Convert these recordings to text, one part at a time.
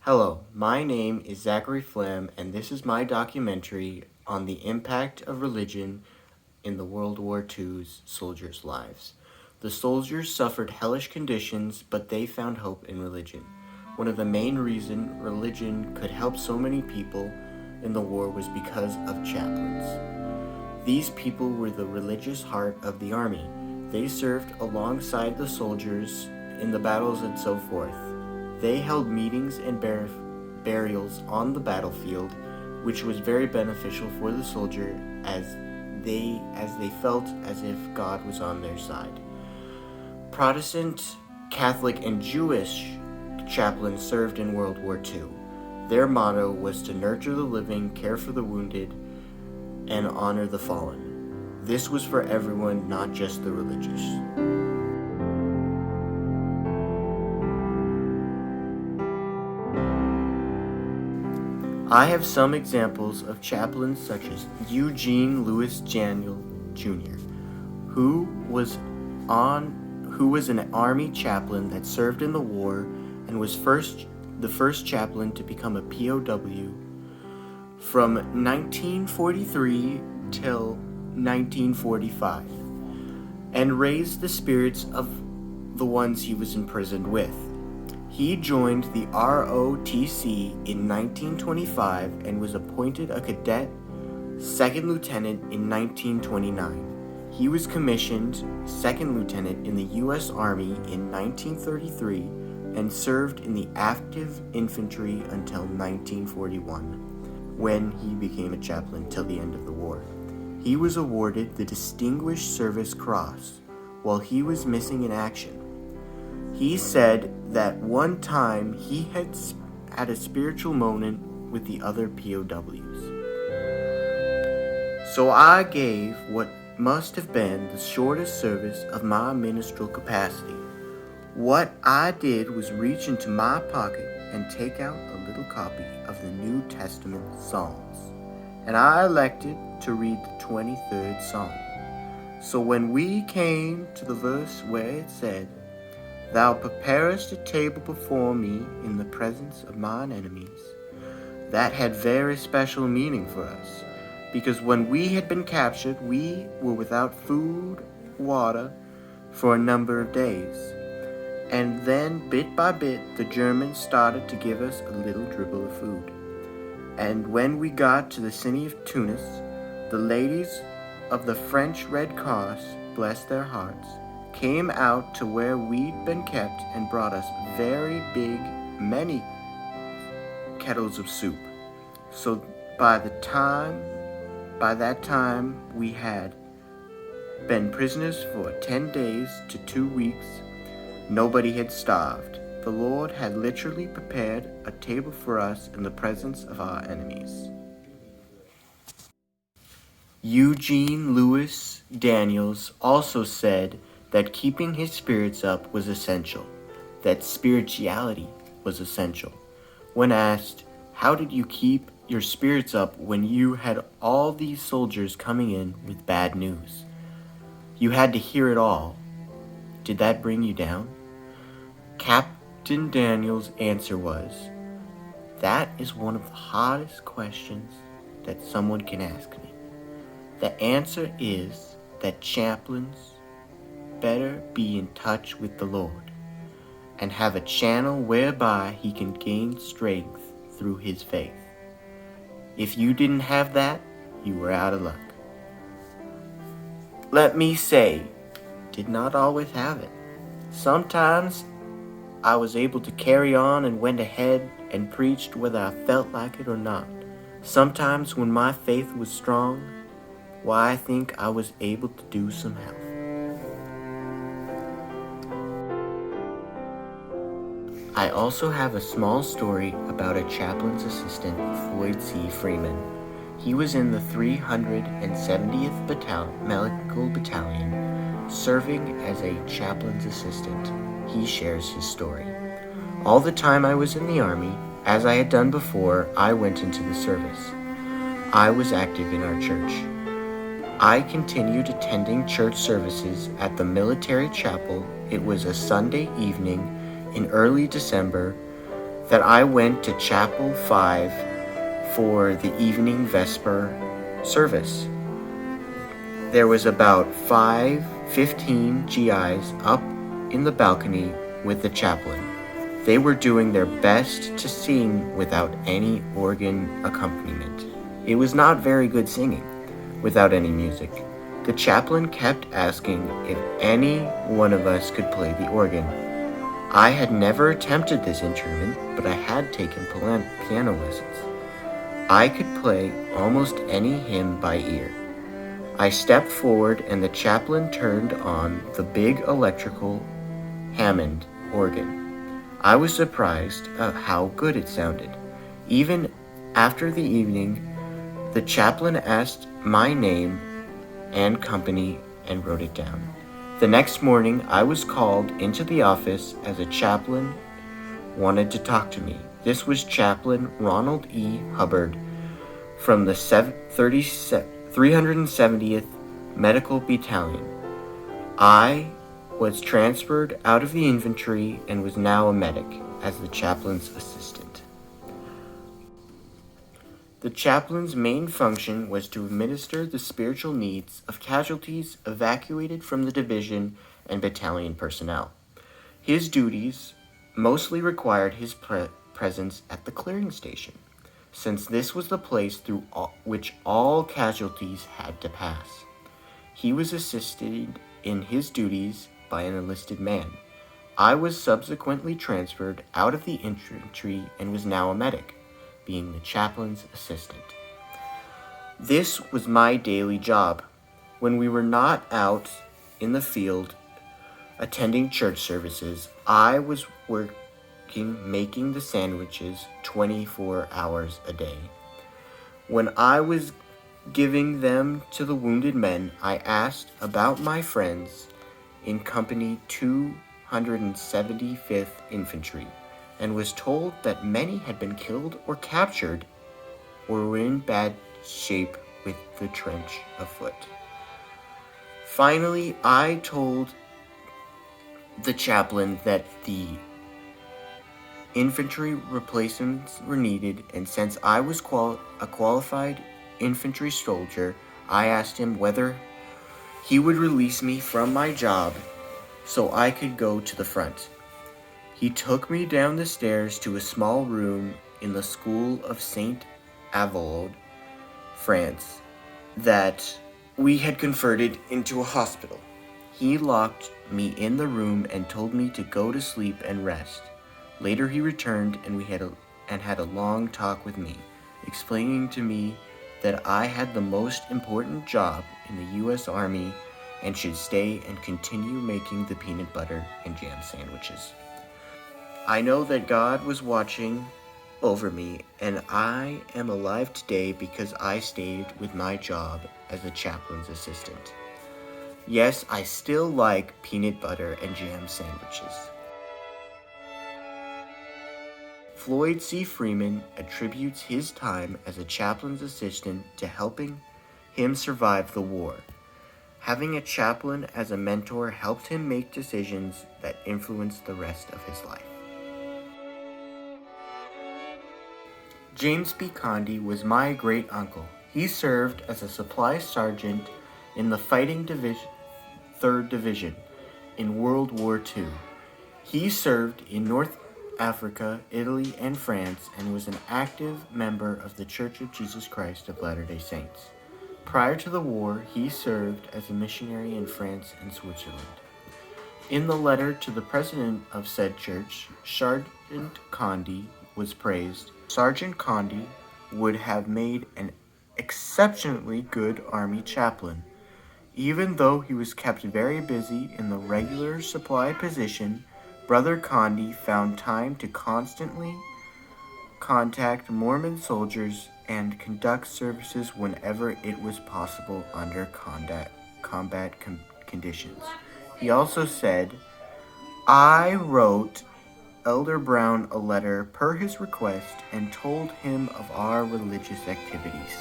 Hello, my name is Zachary Flam, and this is my documentary on the impact of religion in the World War II's soldiers' lives. The soldiers suffered hellish conditions, but they found hope in religion. One of the main reasons religion could help so many people in the war was because of chaplains. These people were the religious heart of the army. They served alongside the soldiers in the battles and so forth. They held meetings and burials on the battlefield, which was very beneficial for the soldier as they felt as if God was on their side. Protestant, Catholic, and Jewish chaplains served in World War II. Their motto was to nurture the living, care for the wounded, and honor the fallen. This was for everyone, not just the religious. I have some examples of chaplains such as Eugene Louis Daniel Jr., who was an army chaplain that served in the war and was the first chaplain to become a POW from 1943 till 1945, and raised the spirits of the ones he was imprisoned with. He joined the ROTC in 1925 and was appointed a cadet second lieutenant in 1929. He was commissioned second lieutenant in the U.S. Army in 1933 and served in the active infantry until 1941, when he became a chaplain till the end of the war. He was awarded the Distinguished Service Cross while he was missing in action. He said that one time he had a spiritual moment with the other POWs. So I gave what must have been the shortest service of my ministerial capacity. What I did was reach into my pocket and take out a little copy of the New Testament Psalms, and I elected to read the 23rd Psalm. So when we came to the verse where it said, "Thou preparest a table before me in the presence of mine enemies," that had very special meaning for us, because when we had been captured, we were without food, water, for a number of days. And then, bit by bit, the Germans started to give us a little dribble of food. And when we got to the city of Tunis, the ladies of the French Red Cross, bless their hearts, came out to where we'd been kept and brought us many kettles of soup. So by that time we had been prisoners for 10 days to 2 weeks. Nobody had starved. The Lord had literally prepared a table for us in the presence of our enemies. Eugene Louis Daniels also said that keeping his spirits up was essential, that spirituality was essential. When asked, how did you keep your spirits up when you had all these soldiers coming in with bad news? You had to hear it all. Did that bring you down? Captain Daniels' answer was, that is one of the hardest questions that someone can ask me. The answer is that chaplains better be in touch with the Lord and have a channel whereby he can gain strength through his faith. If you didn't have that, you were out of luck. Let me say, did not always have it. Sometimes I was able to carry on and went ahead and preached whether I felt like it or not. Sometimes when my faith was strong, why I think I was able to do some help. I also have a small story about a chaplain's assistant, Floyd C. Freeman. He was in the 370th Medical Battalion, serving as a chaplain's assistant. He shares his story. All the time I was in the Army, as I had done before, I went into the service. I was active in our church. I continued attending church services at the military chapel. It was a Sunday evening in early December that I went to Chapel 5 for the evening Vesper service. There was about 15 GIs up in the balcony with the chaplain. They were doing their best to sing without any organ accompaniment. It was not very good singing without any music. The chaplain kept asking if any one of us could play the organ. I had never attempted this instrument, but I had taken piano lessons. I could play almost any hymn by ear. I stepped forward and the chaplain turned on the big electrical Hammond organ. I was surprised at how good it sounded. Even after the evening, the chaplain asked my name and company and wrote it down. The next morning, I was called into the office as a chaplain wanted to talk to me. This was Chaplain Ronald E. Hubbard from the 370th Medical Battalion. I was transferred out of the infantry and was now a medic as the chaplain's assistant. The chaplain's main function was to administer the spiritual needs of casualties evacuated from the division and battalion personnel. His duties mostly required his presence at the clearing station, since this was the place through which all casualties had to pass. He was assisted in his duties by an enlisted man. I was subsequently transferred out of the infantry and was now a medic, being the chaplain's assistant. This was my daily job. When we were not out in the field attending church services, I was working making the sandwiches 24 hours a day. When I was giving them to the wounded men, I asked about my friends in Company 275th Infantry and was told that many had been killed or captured or were in bad shape with the trench afoot. Finally, I told the chaplain that the infantry replacements were needed, and since I was a qualified infantry soldier, I asked him whether he would release me from my job so I could go to the front. He took me down the stairs to a small room in the School of St. Avold, France, that we had converted into a hospital. He locked me in the room and told me to go to sleep and rest. Later he returned and had a long talk with me, explaining to me that I had the most important job in the U.S. Army and should stay and continue making the peanut butter and jam sandwiches. I know that God was watching over me, and I am alive today because I stayed with my job as a chaplain's assistant. Yes, I still like peanut butter and jam sandwiches. Floyd C. Freeman attributes his time as a chaplain's assistant to helping him survive the war. Having a chaplain as a mentor helped him make decisions that influenced the rest of his life. James B. Condy was my great-uncle. He served as a supply sergeant in the Fighting 3rd Division in World War II. He served in North Africa, Italy, and France, and was an active member of the Church of Jesus Christ of Latter-day Saints. Prior to the war, he served as a missionary in France and Switzerland. In the letter to the president of said church, Sergeant Condy was praised. Sergeant Condy would have made an exceptionally good Army chaplain. Even though he was kept very busy in the regular supply position, Brother Condy found time to constantly contact Mormon soldiers and conduct services whenever it was possible under combat conditions. He also said, "I wrote Elder Brown a letter per his request and told him of our religious activities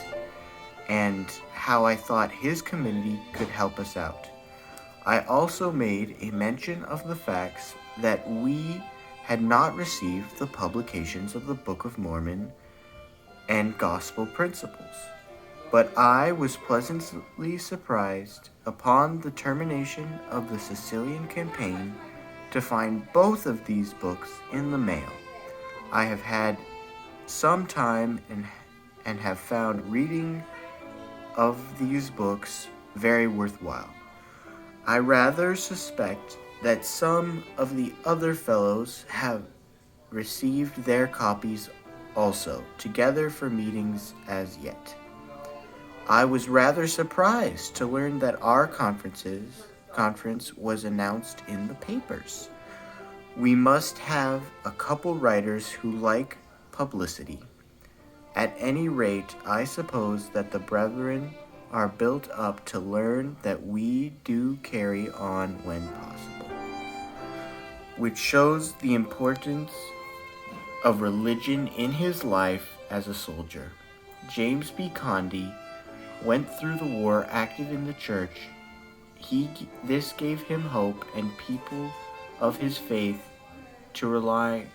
and how I thought his community could help us out. I also made a mention of the facts that we had not received the publications of the Book of Mormon and gospel principles. But I was pleasantly surprised upon the termination of the Sicilian campaign to find both of these books in the mail. I have had some time and have found reading of these books very worthwhile. I rather suspect that some of the other fellows have received their copies also, together for meetings as yet. I was rather surprised to learn that our conference was announced in the papers. We must have a couple writers who like publicity. At any rate, I suppose that the brethren are built up to learn that we do carry on when possible, which shows the importance of religion in his life as a soldier. James B. Condie went through the war active in the church. This gave him hope and people of his faith to rely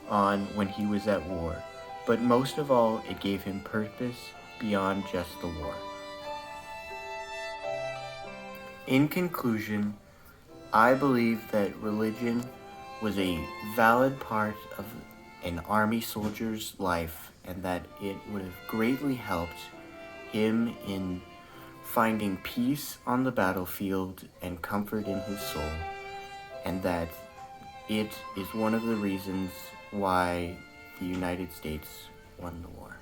on when he was at war. But most of all, it gave him purpose beyond just the war. In conclusion, I believe that religion was a valid part of an army soldier's life, and that it would have greatly helped him in finding peace on the battlefield and comfort in his soul, and that it is one of the reasons why the United States won the war.